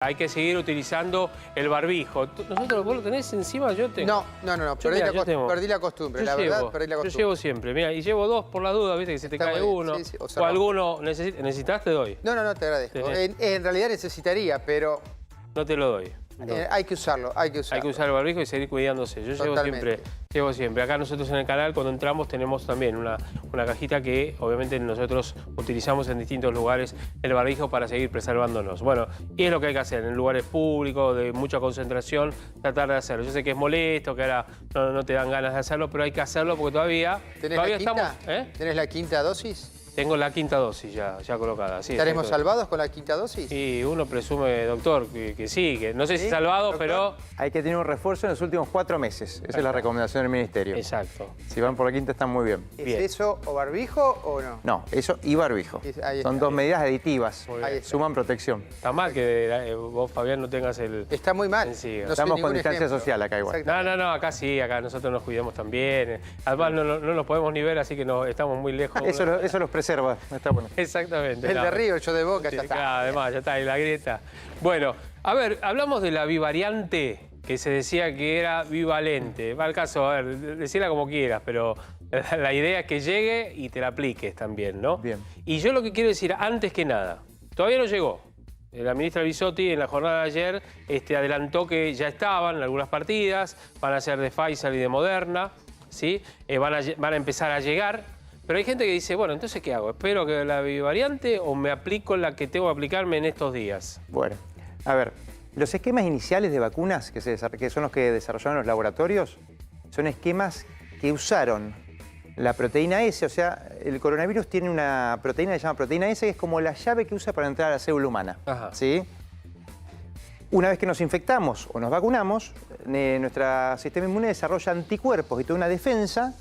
Hay que seguir utilizando el barbijo. ¿Nosotros vos lo tenés encima? Yo tengo. No. Perdí la costumbre, la verdad, perdí la costumbre. Yo llevo siempre, mira, y llevo dos por la duda, viste, que se te cae uno. Sí, o alguno necesitas, te doy. No, te agradezco. En realidad necesitaría, pero... No te lo doy. hay que usarlo, hay que usarlo. Hay que usar el barbijo y seguir cuidándose. Yo llevo siempre. Acá nosotros en el canal, cuando entramos, tenemos también una cajita que obviamente nosotros utilizamos en distintos lugares el barbijo para seguir preservándonos. Bueno, y es lo que hay que hacer en lugares públicos, de mucha concentración, tratar de hacerlo. Yo sé que es molesto, que ahora no te dan ganas de hacerlo, pero hay que hacerlo porque todavía estamos... ¿Tenés la quinta dosis? Tengo la quinta dosis ya colocada. Sí, ¿Estaremos salvados con la quinta dosis? Sí, uno presume, doctor, que sí, que no sé si salvado, doctor, pero... Hay que tener un refuerzo en los últimos 4 meses. Esa es la recomendación del Ministerio. Exacto. Si van por la quinta están muy bien. ¿Es eso o barbijo o no? No, eso y barbijo. Son dos medidas aditivas. Suman protección. Está mal que vos, Fabián, no tengas el... Está muy mal. No estamos con distancia social acá igual. No, acá sí, acá nosotros nos cuidamos también. Además no nos podemos ni ver, así que estamos muy lejos. Eso los preserva. Está bueno. Exactamente. El de Río, yo de Boca, ya está. Claro, además, ya está ahí la grieta. Bueno, a ver, hablamos de la bivariante, que se decía que era bivalente. Va al caso, a ver, decirla como quieras, pero la idea es que llegue y te la apliques también, ¿no? Bien. Y yo lo que quiero decir, antes que nada, todavía no llegó. La ministra Bisotti en la jornada de ayer adelantó que ya estaban en algunas partidas, van a ser de Pfizer y de Moderna, ¿sí? Van a empezar a llegar. Pero hay gente que dice, bueno, entonces, ¿qué hago? ¿Espero que la bivariante o me aplico la que tengo que aplicarme en estos días? Bueno, a ver, los esquemas iniciales de vacunas, que son los que desarrollaron los laboratorios, son esquemas que usaron la proteína S, o sea, el coronavirus tiene una proteína que se llama proteína S, que es como la llave que usa para entrar a la célula humana. Ajá. ¿Sí? Una vez que nos infectamos o nos vacunamos, nuestro sistema inmune desarrolla anticuerpos y toda una defensa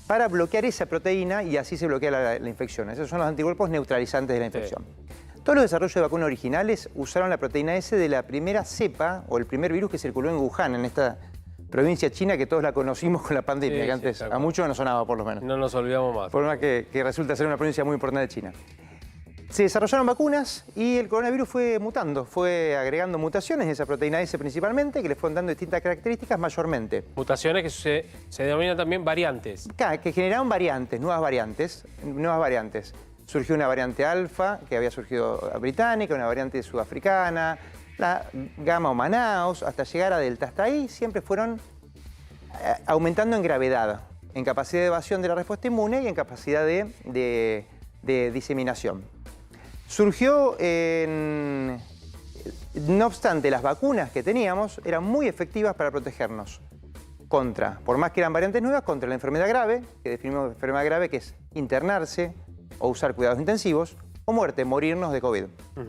para bloquear esa proteína y así se bloquea la infección. Esos son los anticuerpos neutralizantes de la infección. Todos los desarrollos de vacunas originales usaron la proteína S de la primera cepa o el primer virus que circuló en Wuhan, en esta provincia china que todos la conocimos con la pandemia, que antes a muchos no sonaba por lo menos. No nos olvidamos más. Por una que resulta ser una provincia muy importante de China. Se desarrollaron vacunas y el coronavirus fue mutando, fue agregando mutaciones de esa proteína S principalmente, que le fueron dando distintas características mayormente. Mutaciones que se denominan también variantes. Que generaron variantes, nuevas variantes. Surgió una variante alfa, que había surgido británica, una variante sudafricana, la gamma o Manaus, hasta llegar a delta. Hasta ahí siempre fueron aumentando en gravedad, en capacidad de evasión de la respuesta inmune y en capacidad de diseminación. Surgió no obstante, las vacunas que teníamos eran muy efectivas para protegernos por más que eran variantes nuevas, contra la enfermedad grave, que definimos enfermedad grave, que es internarse o usar cuidados intensivos, o muerte, morirnos de COVID.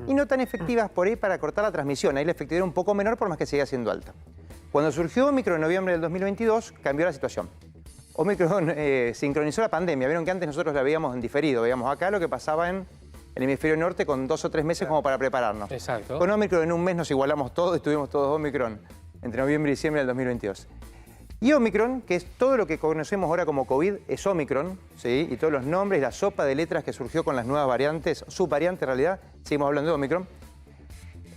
Y no tan efectivas por ahí para cortar la transmisión. Ahí la efectividad era un poco menor, por más que seguía siendo alta. Cuando surgió Omicron en noviembre del 2022, cambió la situación. Omicron sincronizó la pandemia. Vieron que antes nosotros la veíamos en diferido. Veíamos acá lo que pasaba en el hemisferio norte con 2 o 3 meses como para prepararnos. Exacto. Con Omicron en un mes nos igualamos todos, estuvimos todos Omicron entre noviembre y diciembre del 2022. Y Omicron, que es todo lo que conocemos ahora como COVID, es Omicron, ¿sí? Y todos los nombres, la sopa de letras que surgió con las nuevas variantes, subvariante en realidad, seguimos hablando de Omicron,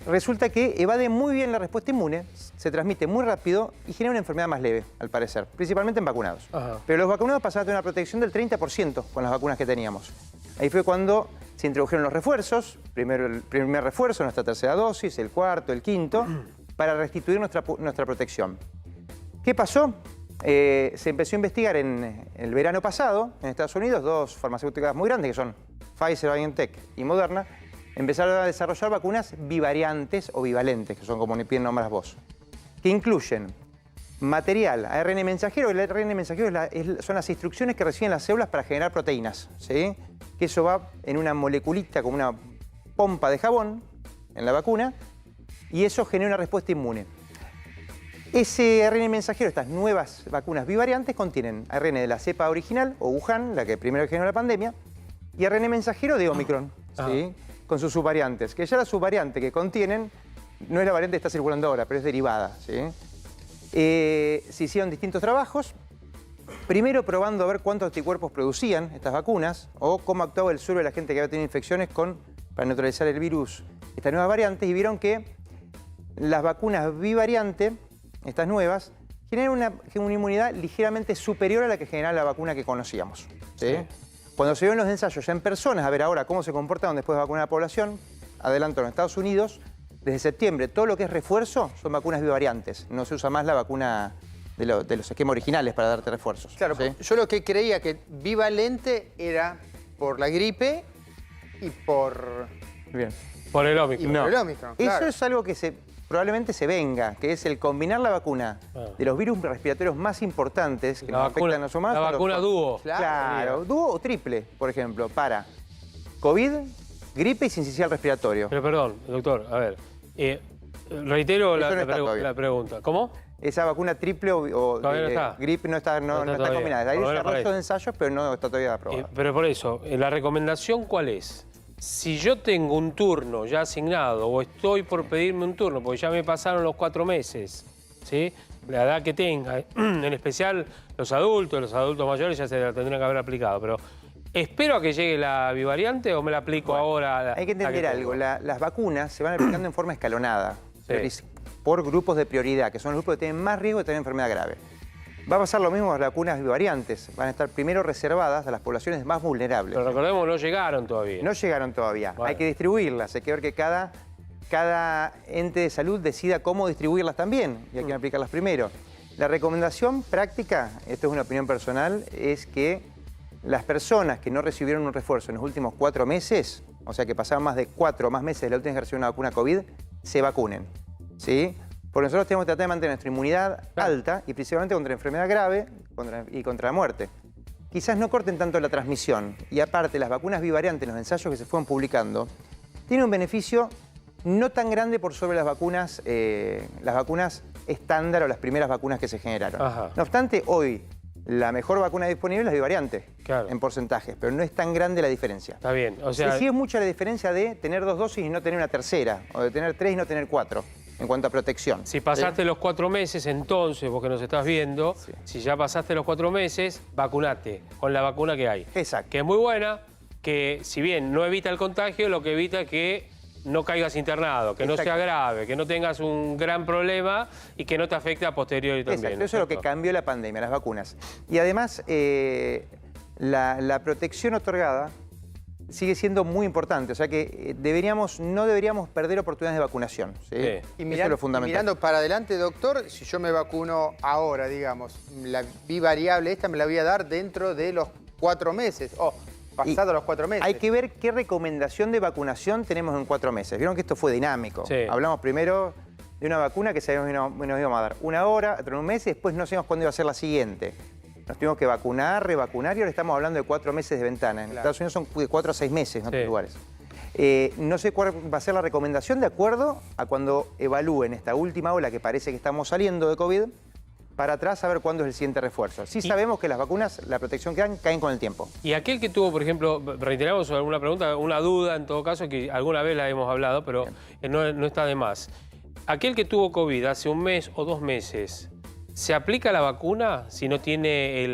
resulta que evade muy bien la respuesta inmune, se transmite muy rápido y genera una enfermedad más leve, al parecer, principalmente en vacunados. Ajá. Pero los vacunados pasaron a tener una protección del 30% con las vacunas que teníamos. Ahí fue cuando se introdujeron los refuerzos, primero el primer refuerzo, nuestra tercera dosis, el cuarto, el quinto, para restituir nuestra protección. ¿Qué pasó? Se empezó a investigar en el verano pasado, en Estados Unidos, 2 farmacéuticas muy grandes, que son Pfizer, BioNTech y Moderna, empezaron a desarrollar vacunas bivariantes o bivalentes, que son como bien nombras vos, que incluyen material, ARN mensajero. El ARN mensajero son las instrucciones que reciben las células para generar proteínas, ¿sí? Que eso va en una moleculita como una pompa de jabón en la vacuna y eso genera una respuesta inmune. Ese ARN mensajero, estas nuevas vacunas bivariantes, contienen ARN de la cepa original, o Wuhan, la que primero generó la pandemia, y ARN mensajero de Omicron, ¿sí? Con sus subvariantes, que ya la subvariante que contienen no es la variante que está circulando ahora, pero es derivada, ¿sí? Se hicieron distintos trabajos, primero probando a ver cuántos anticuerpos producían estas vacunas, o cómo actuaba el suero de la gente que había tenido infecciones para neutralizar el virus, estas nuevas variantes, y vieron que las vacunas bivariante, estas nuevas, generan una inmunidad ligeramente superior a la que generaba la vacuna que conocíamos. ¿Sí? Cuando se ven los ensayos ya en personas, a ver ahora cómo se comportan después de vacunar a la población, adelanto en Estados Unidos, desde septiembre todo lo que es refuerzo son vacunas bivariantes. No se usa más la vacuna de los esquemas originales para darte refuerzos. Claro, ¿sí? Yo lo que creía que bivalente era por la gripe y por... Bien. Por el Omicron. por el Omicron, Eso claro. es algo que probablemente se venga, que es el combinar la vacuna de los virus respiratorios más importantes que nos afectan a los humanos. La vacuna dúo. Claro, dúo o triple, por ejemplo, para COVID, gripe y sincicial respiratorio. Pero perdón, doctor, a ver. Reitero Eso no está todavía. la pregunta. ¿Cómo? Esa vacuna triple o Todavía no está. gripe no está todavía. combinada. Hay Por lo menos desarrollo para de ensayos, pero no está todavía aprobada. Pero por eso, ¿la recomendación cuál es? Si yo tengo un turno ya asignado o estoy por pedirme un turno, porque ya me pasaron los 4 meses, ¿sí? La edad que tenga, en especial los adultos mayores ya se la tendrían que haber aplicado, pero ¿espero a que llegue la bivariante o me la aplico ahora? Hay que entender algo, las vacunas se van aplicando en forma escalonada, Sí. por grupos de prioridad, que son los grupos que tienen más riesgo de tener enfermedad grave. Va a pasar lo mismo con las vacunas bivariantes, van a estar primero reservadas a las poblaciones más vulnerables. Pero recordemos, no llegaron todavía. No llegaron todavía, Bueno. hay que distribuirlas, hay que ver que cada ente de salud decida cómo distribuirlas también, y hay que aplicarlas primero. La recomendación práctica, esto es una opinión personal, es que las personas que no recibieron un refuerzo en los últimos 4 meses, o sea que pasaron más de 4 o más meses de la última vez que recibieron una vacuna COVID, se vacunen, ¿sí? Porque nosotros tenemos que tratar de mantener nuestra inmunidad alta y principalmente contra la enfermedad grave y contra la muerte. Quizás no corten tanto la transmisión y aparte las vacunas bivariantes, los ensayos que se fueron publicando, tienen un beneficio no tan grande por sobre las vacunas estándar o las primeras vacunas que se generaron. Ajá. No obstante, hoy la mejor vacuna disponible es la bivariante, Claro. en porcentajes, pero no es tan grande la diferencia. Está bien, o sea... Sí es mucha la diferencia de tener 2 dosis y no tener una tercera, o de tener 3 y no tener 4, en cuanto a protección. Si pasaste los 4 meses, entonces, vos que nos estás viendo, Sí. si ya pasaste los 4 meses, vacunate con la vacuna que hay. Exacto. Que es muy buena, que si bien no evita el contagio, lo que evita es que no caigas internado, que no Exacto. sea grave, que no tengas un gran problema y que no te afecte a posteriori también. Exacto, ¿no eso es lo que cierto? cambió la pandemia, las vacunas. Y además, la protección otorgada sigue siendo muy importante, o sea que no deberíamos perder oportunidades de vacunación. ¿sí? Sí. Y Eso es lo fundamental. mirando para adelante, doctor, si yo me vacuno ahora, digamos, la bivariable esta me la voy a dar dentro de los 4 meses, o pasado los 4 meses. Hay que ver qué recomendación de vacunación tenemos en 4 meses. Vieron que esto fue dinámico. Sí. Hablamos primero de una vacuna que sabíamos que nos íbamos a dar 1 hora, dentro de un mes, y después no sabíamos cuándo iba a ser la siguiente. Nos tuvimos que vacunar, revacunar, y ahora estamos hablando de 4 meses de ventana. En Estados Unidos son de 4 a 6 meses en otros Sí. lugares. No sé cuál va a ser la recomendación de acuerdo a cuando evalúen esta última ola que parece que estamos saliendo de COVID, para atrás a ver cuándo es el siguiente refuerzo. Sí sabemos que las vacunas, la protección que dan, caen con el tiempo. Y aquel que tuvo, por ejemplo, reiteramos alguna pregunta, una duda en todo caso, que alguna vez la hemos hablado, pero no está de más. Aquel que tuvo COVID hace 1 mes o 2 meses, ¿se aplica la vacuna si no tiene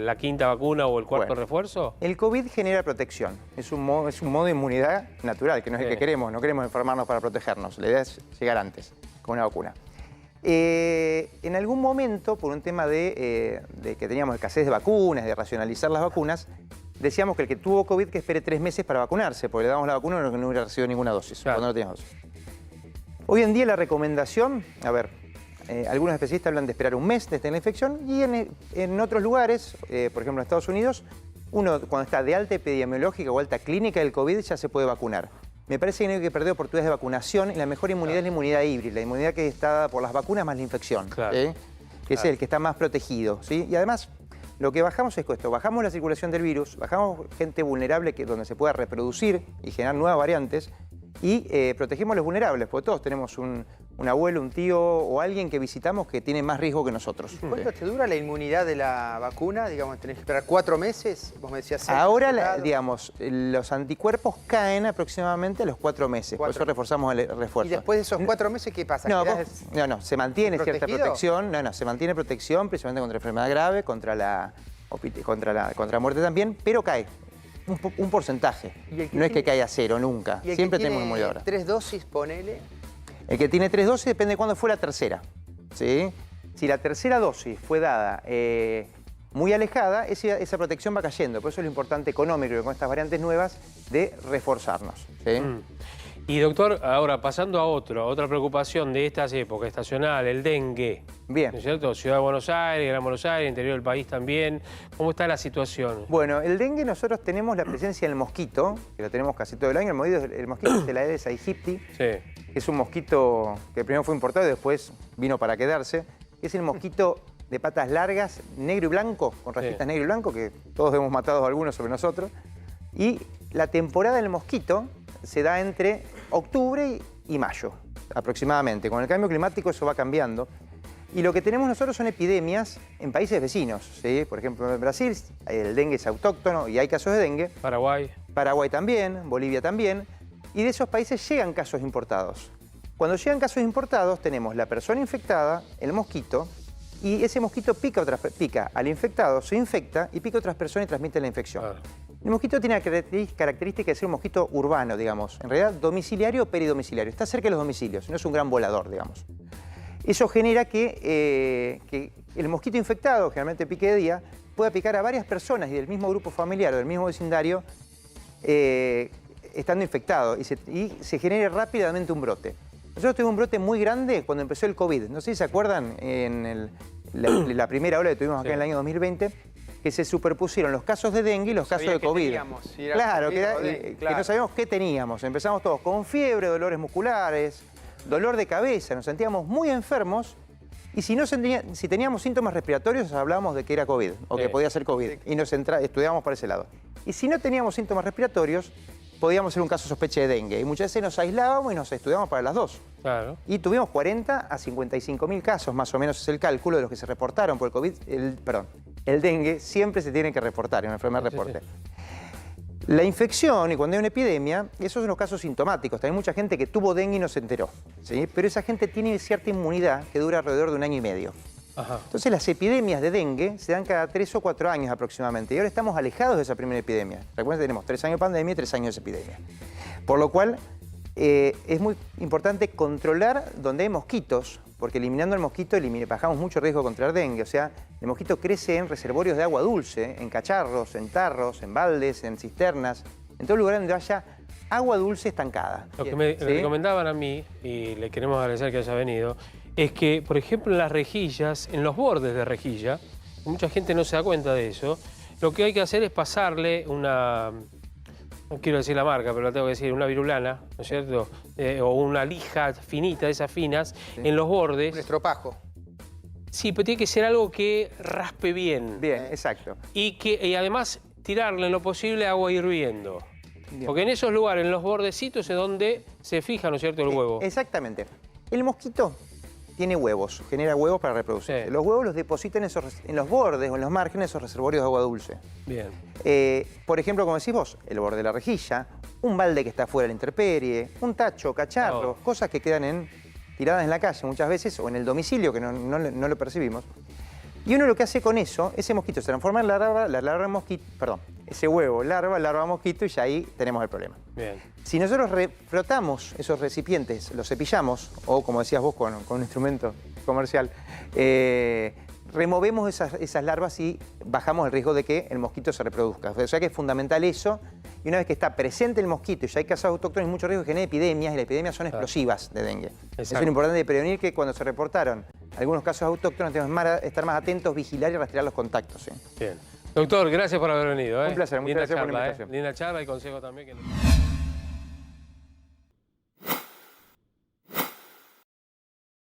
la 5ª vacuna o el 4º refuerzo? El COVID genera protección. Es un modo de inmunidad natural, que no es el que queremos. No queremos enfermarnos para protegernos. La idea es llegar antes con una vacuna. En algún momento, por un tema de que teníamos escasez de vacunas, de racionalizar las vacunas, decíamos que el que tuvo COVID que espere 3 meses para vacunarse, porque le damos la vacuna y no hubiera recibido ninguna dosis, Claro. cuando no teníamos dosis. Hoy en día la recomendación, algunos especialistas hablan de esperar 1 mes desde la infección, y en otros lugares, por ejemplo en Estados Unidos, uno cuando está de alta epidemiológica o alta clínica del COVID ya se puede vacunar. Me parece que no hay que perder oportunidades de vacunación, y la mejor inmunidad es la inmunidad híbrida, la inmunidad que está dada por las vacunas más la infección, Claro. que es el que está más protegido. ¿sí? Y además, lo que bajamos es esto, bajamos la circulación del virus, bajamos gente vulnerable donde se pueda reproducir y generar nuevas variantes, y protegemos a los vulnerables, porque todos tenemos un abuelo, un tío o alguien que visitamos que tiene más riesgo que nosotros. ¿Cuánto te dura la inmunidad de la vacuna? Digamos, tenés que esperar 4 meses, vos me decías 6. Ahora, los anticuerpos caen aproximadamente a los 4 meses, por eso reforzamos el refuerzo. ¿Y después de esos 4 meses qué pasa? No, ¿Quedás se mantiene cierta protegido? protección, se mantiene protección, principalmente contra enfermedad grave, contra la muerte también, pero cae un porcentaje. ¿Y el que No es que tiene- caiga 0 nunca, y el siempre que tenemos tiene inmunidad ahora. 3 dosis, ponele. El que tiene 3 dosis depende de cuándo fue la tercera, ¿sí? Si la tercera dosis fue dada muy alejada, esa protección va cayendo. Por eso es lo importante económico con estas variantes nuevas de reforzarnos, ¿sí? Y doctor, ahora pasando a otra preocupación de estas épocas, estacional, el dengue. Bien. ¿No es cierto? Ciudad de Buenos Aires, Gran Buenos Aires, interior del país también. ¿Cómo está la situación? Bueno, el dengue nosotros tenemos la presencia del mosquito, que lo tenemos casi todo el año. El mosquito es el Aedes aegypti, Sí. que es un mosquito que primero fue importado y después vino para quedarse. Es el mosquito de patas largas, negro y blanco, con rayitas negro y blanco, que todos hemos matado algunos sobre nosotros. Y la temporada del mosquito se da entre octubre y mayo, aproximadamente. Con el cambio climático eso va cambiando. Y lo que tenemos nosotros son epidemias en países vecinos, ¿sí? Por ejemplo, en Brasil el dengue es autóctono y hay casos de dengue. Paraguay. Paraguay también, Bolivia también. Y de esos países llegan casos importados. Cuando llegan casos importados tenemos la persona infectada, el mosquito, y ese mosquito pica al infectado, se infecta y pica a otras personas y transmite la infección. Claro. El mosquito tiene la característica de ser un mosquito urbano, digamos. En realidad, domiciliario o peridomiciliario. Está cerca de los domicilios, no es un gran volador, digamos. Eso genera que el mosquito infectado, generalmente pique de día, pueda picar a varias personas y del mismo grupo familiar o del mismo vecindario estando infectado y se genere rápidamente un brote. Nosotros tuvimos un brote muy grande cuando empezó el COVID. No sé si se acuerdan, en la primera ola que tuvimos acá en el año 2020, que se superpusieron los casos de dengue y los casos de COVID. Claro, que no sabíamos qué teníamos. Empezamos todos con fiebre, dolores musculares, dolor de cabeza, nos sentíamos muy enfermos y si teníamos síntomas respiratorios hablábamos de que era COVID o que podía ser COVID y estudiábamos para ese lado. Y si no teníamos síntomas respiratorios, podíamos ser un caso de sospecha de dengue y muchas veces nos aislábamos y nos estudiábamos para las dos. Claro. Y tuvimos 40 a 55.000 casos, más o menos es el cálculo de los que se reportaron por el COVID. El dengue siempre se tiene que reportar, es una enfermedad de reporte. La infección, y cuando hay una epidemia, esos son los casos sintomáticos. Hay mucha gente que tuvo dengue y no se enteró, ¿sí? Pero esa gente tiene cierta inmunidad que dura alrededor de 1 año y medio. Ajá. Entonces las epidemias de dengue se dan cada 3 o 4 años aproximadamente. Y ahora estamos alejados de esa primera epidemia. Recuerden que tenemos 3 años de pandemia y 3 años de epidemia. Por lo cual es muy importante controlar donde hay mosquitos, porque eliminando el mosquito bajamos mucho riesgo de contraer dengue. O sea, el mosquito crece en reservorios de agua dulce, en cacharros, en tarros, en baldes, en cisternas, en todo lugar donde haya agua dulce estancada. Lo que me recomendaban a mí, y le queremos agradecer que haya venido, es que, por ejemplo, en las rejillas, en los bordes de rejilla, mucha gente no se da cuenta de eso, lo que hay que hacer es pasarle una, no quiero decir la marca, pero la tengo que decir, una virulana, ¿no es cierto? O una lija finita, de esas finas, en los bordes. Un estropajo. Sí, pero tiene que ser algo que raspe bien. Bien, exacto. Y además tirarle en lo posible agua hirviendo. Bien. Porque en esos lugares, en los bordecitos, es donde se fija, ¿no es cierto?, el huevo. Exactamente. El mosquito tiene huevos, genera huevos para reproducirse. Sí. Los huevos los depositan en los bordes o en los márgenes de esos reservorios de agua dulce. Bien. Por ejemplo, como decís vos, el borde de la rejilla, un balde que está fuera de la intemperie, un tacho, cacharro, cosas que quedan tiradas en la calle muchas veces o en el domicilio que no lo percibimos. Y uno lo que hace con eso, ese mosquito se transforma en larva mosquito, perdón, ese huevo, larva mosquito y ya ahí tenemos el problema. Bien. Si nosotros frotamos esos recipientes, los cepillamos, o como decías vos con un instrumento comercial, removemos esas larvas y bajamos el riesgo de que el mosquito se reproduzca. O sea que es fundamental eso. Y una vez que está presente el mosquito y ya hay casos autóctonos, hay mucho riesgo de que genere epidemias, y las epidemias son explosivas de dengue. Exacto. Eso es importante de prevenir, que cuando se reportaron algunos casos autóctonos tenemos que estar más atentos, vigilar y rastrear los contactos. ¿Sí? Bien. Doctor, gracias por haber venido. Un placer, muchas gracias por la invitación. Linda charla y consejo también.